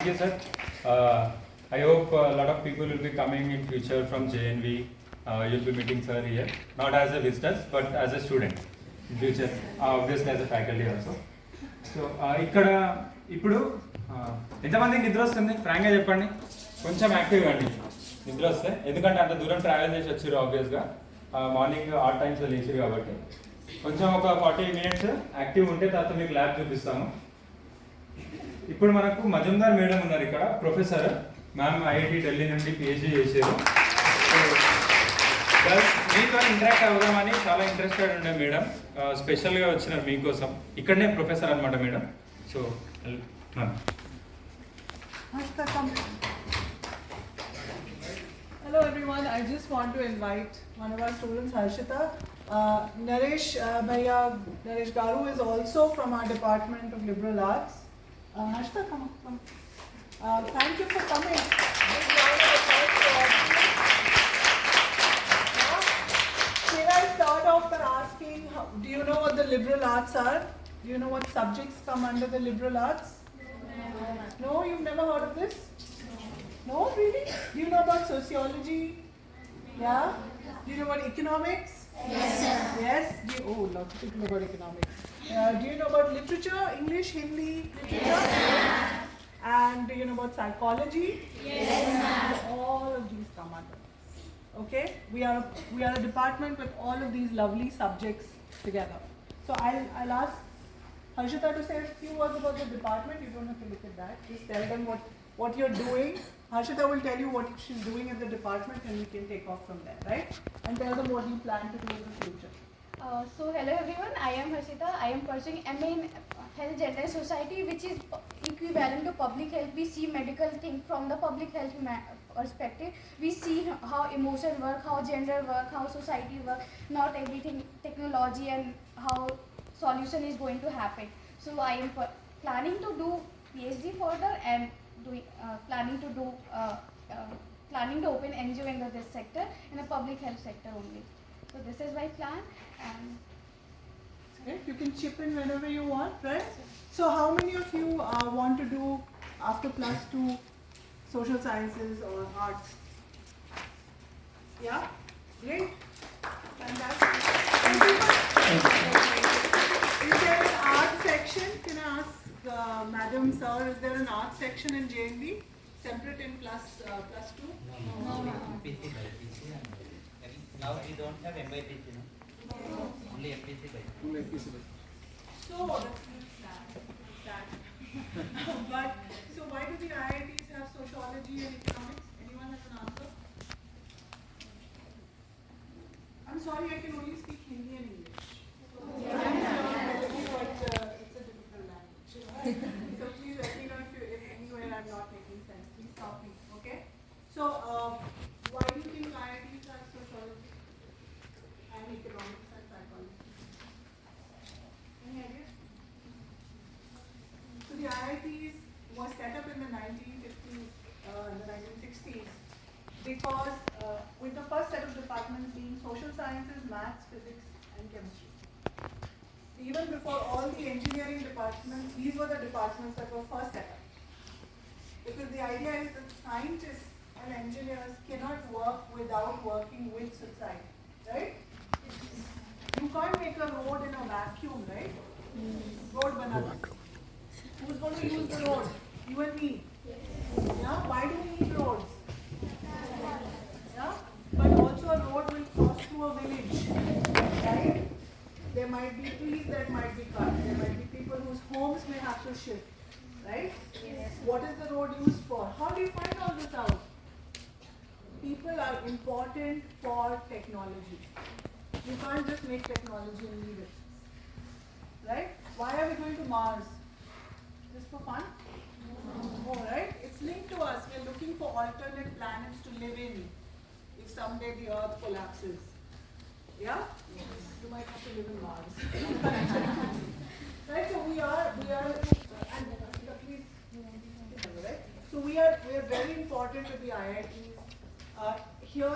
Thank you, sir. I hope a lot of people will be coming in future from JNV. You'll be meeting sir here, not as a visitors, but as a student in future. Obviously as a faculty also. So ఇక్కడ ఇప్పుడు ఎంతమందికి నిద్ర వస్తుంది ఫ్రాంక్గా చెప్పండి, కొంచెం యాక్టివ్గా అండి నిద్ర వస్తే, ఎందుకంటే అంత దూరం ట్రావెల్ చేసి వచ్చారు ఆబ్వియస్గా, మార్నింగ్ ఆట్ టైమ్స్లో లేచారు కాబట్టి కొంచెం ఒక 40 minutes యాక్టివ్ ఉంటే తర్వాత మీకు ల్యాబ్ చూపిస్తాము. ఇప్పుడు మనకు మజుందార్ మేడం ఉన్నారు ఇక్కడ, ప్రొఫెసర్ మ్యామ్, ఐఐటి ఢిల్లీ నుండి పిహెచ్డి చేశారు. మీతో ఇంటరాక్ట్ అవుదామని చాలా ఇంట్రెస్టెడ్ ఉండే మేడం, స్పెషల్గా వచ్చినారు మీకోసం. ఇక్కడనే ప్రొఫెసర్ అనమాట madam. So ma'am. Hello everyone, I just want to invite one of our students, Harshita. Naresh Garu is also from our Department of Liberal Arts. Harshita, come. Thank you for coming. Can I start off by asking, do you know what the liberal arts are? Do you know what subjects come under the liberal arts? No, you've never heard of this? No, really? Do you know about sociology? Yeah? Do you know about economics? Yes, sir. Yes? Lots of people know about economics. Do you know about literature? English, Hindi, literature? Yes, And do you know about psychology? Yes, ma'am. All of these come under. Okay? We are a department with all of these lovely subjects together. So I'll ask Harshita to say a few words about the department. You don't have to look at that. Just tell them what you're doing. Harshita will tell you what she's doing at the department and we can take off from there, right? And tell them what you plan to do in the future. So hello everyone, I am Harshita. I am pursuing MA in Health, Gender and Society, which is equivalent to public health. We see medical thing from the public health perspective. We see how emotion work, how gender work, how society work, not everything technology and how solution is going to happen. So I am planning to do PhD further and planning to open NGO in this sector, in the public health sector only. So this is my plan. And Right? You can chip in whenever you want, right? So how many of you want to do after +2 social sciences or arts? Yeah? Great. Fantastic. Is there an art section? Can I ask Madam Sir, is there an art section in JNV? Separate in +2? No. MPC by PC and now we don't have MYPC, no? Only MPC by. So, but so why do the IITs have sociology and economics? Anyone has an answer? I'm sorry, I can only speak Hindi and English. But it's a difficult language. So please let me know if anywhere I'm not making sense. Please stop me, okay? So why do you think IITs have sociology and economics and psychology? Any idea? So the IITs was set up in the 1950s, the 1960s, because with the first set of departments being social sciences, maths, physics, and chemistry. Even before all the engineering departments, these were the departments that were first set up. Because the idea is that scientists and engineers cannot work without working with society, right? You can't make a road in a vacuum, right? Road banana. Who's going to use the road? You and me. Yeah? Why do we need roads? Yeah? But also a road will cross through a village, right? There might be trees that might be cut. There might be people whose homes may have to shift, right? Yes. What is the road used for? How do you find all this out? People are important for technology. You can't just make technology and leave it, right? Why are we going to Mars? Just for fun? No, right? It's linked to us. We're looking for alternate planets to live in if someday the Earth collapses. Yeah? You might have to live in Mars. Right? So we are, and please, right? So we are very important to the IITs. Here